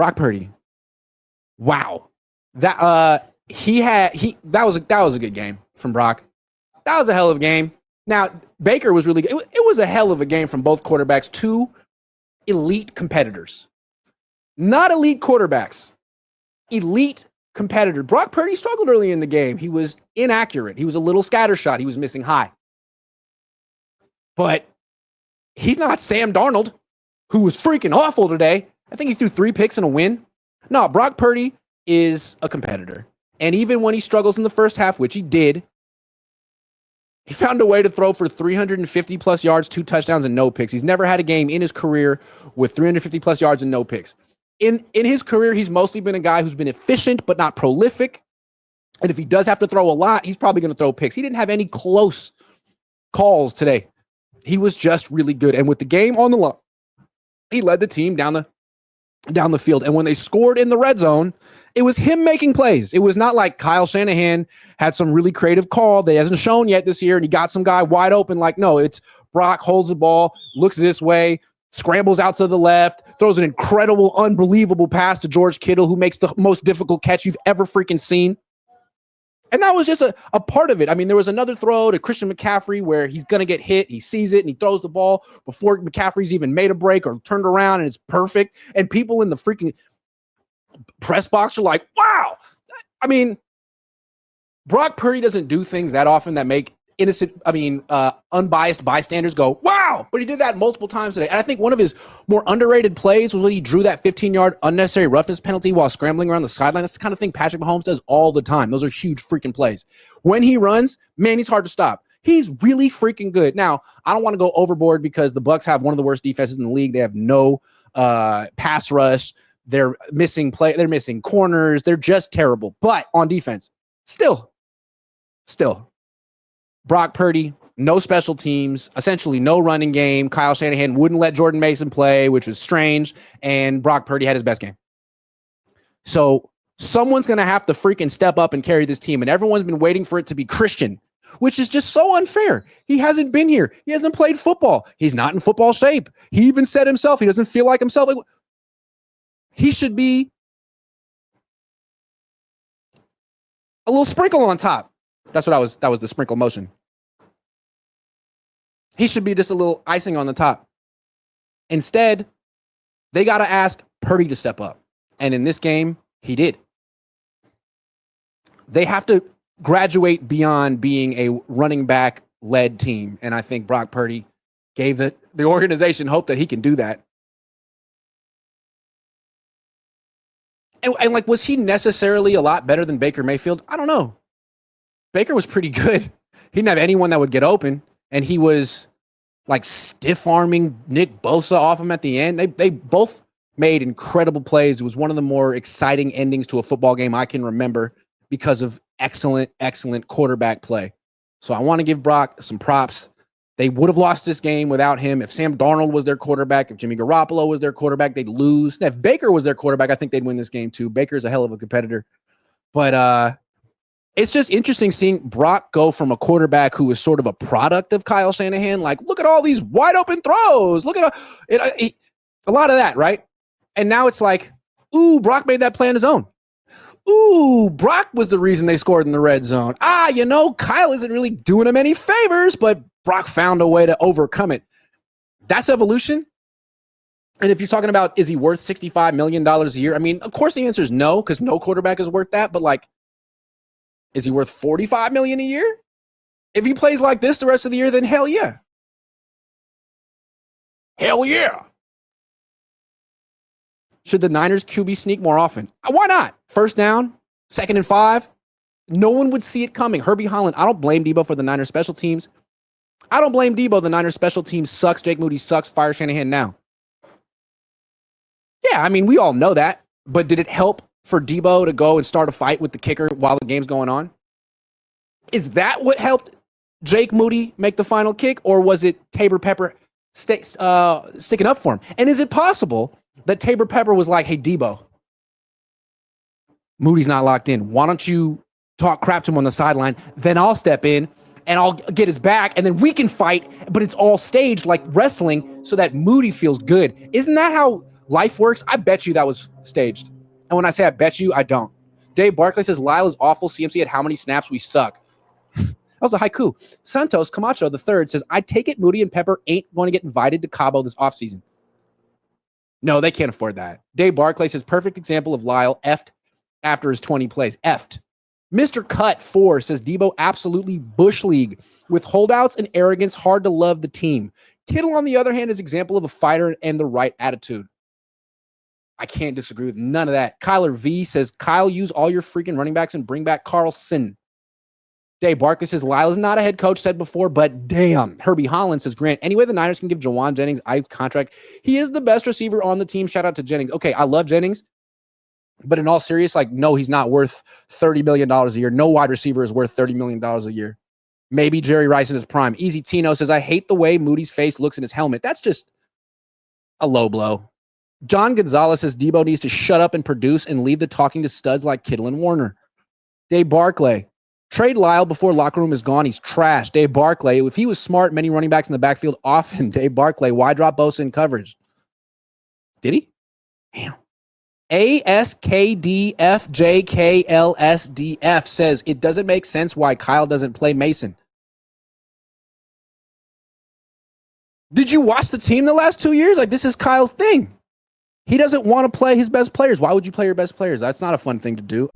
Brock Purdy. Wow. That was a good game from Brock. That was a hell of a game. Now, Baker was really good. It was a hell of a game from both quarterbacks, two elite competitors. Not elite quarterbacks. Elite competitor. Brock Purdy struggled early in the game. He was inaccurate. He was a little scattershot. He was missing high. But he's not Sam Darnold, who was freaking awful today. I think he threw 3 picks in a win. No, Brock Purdy is a competitor. And even when he struggles in the first half, which he did, he found a way to throw for 350 plus yards, 2 touchdowns, and no picks. He's never had a game in his career with 350 plus yards and no picks. In his career, he's mostly been a guy who's been efficient but not prolific. And if he does have to throw a lot, he's probably going to throw picks. He didn't have any close calls today. He was just really good. And with the game on the line, he led the team down the field. And when they scored in the red zone, it was him making plays. It was not like Kyle Shanahan had some really creative call that hasn't shown yet this year and he got some guy wide open. Like, no, it's Brock holds the ball, looks this way, scrambles out to the left, throws an incredible, unbelievable pass to George Kittle, who makes the most difficult catch you've ever freaking seen. And that was just a part of it. I mean, there was another throw to Christian McCaffrey where he's going to get hit. He sees it and he throws the ball before McCaffrey's even made a break or turned around, and it's perfect. And people in the freaking press box are like, wow. I mean, Brock Purdy doesn't do things that often that make unbiased bystanders go, wow. But he did that multiple times today. And I think one of his more underrated plays was when he drew that 15-yard unnecessary roughness penalty while scrambling around the sideline. That's the kind of thing Patrick Mahomes does all the time. Those are huge freaking plays. When he runs, man, he's hard to stop. He's really freaking good. Now, I don't want to go overboard because the Bucs have one of the worst defenses in the league. They have no pass rush. They're missing They're missing corners. They're just terrible. But on defense, still, Brock Purdy, no special teams, essentially no running game. Kyle Shanahan wouldn't let Jordan Mason play, which was strange. And Brock Purdy had his best game. So someone's going to have to freaking step up and carry this team. And everyone's been waiting for it to be Christian, which is just so unfair. He hasn't been here. He hasn't played football. He's not in football shape. He even said himself, he doesn't feel like himself. He should be a little sprinkle on top. That was the sprinkle motion. He should be just a little icing on the top. Instead, they got to ask Purdy to step up. And in this game, he did. They have to graduate beyond being a running back led team. And I think Brock Purdy gave the organization hope that he can do that. And like, was he necessarily a lot better than Baker Mayfield? I don't know. Baker was pretty good. He didn't have anyone that would get open, and he was like stiff arming Nick Bosa off him at the end. They both made incredible plays. It was one of the more exciting endings to a football game I can remember because of excellent quarterback play. So I want to give Brock some props. They would have lost this game without him. If Sam Darnold was their quarterback, if Jimmy Garoppolo was their quarterback, they'd lose. If Baker was their quarterback, I think they'd win this game too. Baker's a hell of a competitor. But it's just interesting seeing Brock go from a quarterback who is sort of a product of Kyle Shanahan. Like, look at all these wide open throws. Look at a lot of that, right? And now it's like, ooh, Brock made that play on his own. Ooh, Brock was the reason they scored in the red zone. Kyle isn't really doing him any favors, but Brock found a way to overcome it. That's evolution. And if you're talking about, is he worth $65 million a year? I mean, of course the answer is no, because no quarterback is worth that. But like, is he worth $45 million a year? If he plays like this the rest of the year, then hell yeah. Hell yeah. Should the Niners QB sneak more often? Why not? First down, 2nd and 5. No one would see it coming. Herbie Holland, I don't blame Debo for the Niners special teams. I don't blame Debo. The Niners special teams sucks. Jake Moody sucks. Fire Shanahan now. Yeah, I mean, we all know that. But did it help for Debo to go and start a fight with the kicker while the game's going on? Is that what helped Jake Moody make the final kick? Or was it Tabor Pepper sticking up for him? And is it possible that Tabor Pepper was like, hey, Debo, Moody's not locked in. Why don't you talk crap to him on the sideline? Then I'll step in and I'll get his back and then we can fight, but it's all staged like wrestling so that Moody feels good. Isn't that how LifeWorks, I bet you that was staged. And when I say I bet you, I don't. Dave Barclay says Lyle is awful. CMC at how many snaps we suck. That was a haiku. Santos Camacho III says, I take it Moody and Pepper ain't going to get invited to Cabo this offseason. No, they can't afford that. Dave Barclay says, perfect example of Lyle effed after his 20 plays. Effed. Mr. Cut 4 says, Debo absolutely bush league. With holdouts and arrogance, hard to love the team. Kittle, on the other hand, is an example of a fighter and the right attitude. I can't disagree with none of that. Kyler V says, Kyle, use all your freaking running backs and bring back Carlson. Dave Barkley says, Lyle is not a head coach, said before, but damn. Herbie Holland says, Grant, anyway, the Niners can give Jawan Jennings a contract. He is the best receiver on the team. Shout out to Jennings. Okay, I love Jennings, but in all seriousness, like, no, he's not worth $30 million a year. No wide receiver is worth $30 million a year. Maybe Jerry Rice in his prime. Easy Tino says, I hate the way Moody's face looks in his helmet. That's just a low blow. John Gonzalez says, Debo needs to shut up and produce and leave the talking to studs like Kittle and Warner. Dave Barclay, trade Lyle before locker room is gone. He's trash. Dave Barclay, if he was smart, many running backs in the backfield often. Dave Barclay, why drop Bosa in coverage? Did he? Damn. ASKDFJKLSDF says, it doesn't make sense why Kyle doesn't play Mason. Did you watch the team the last 2 years? Like, this is Kyle's thing. He doesn't want to play his best players. Why would you play your best players? That's not a fun thing to do.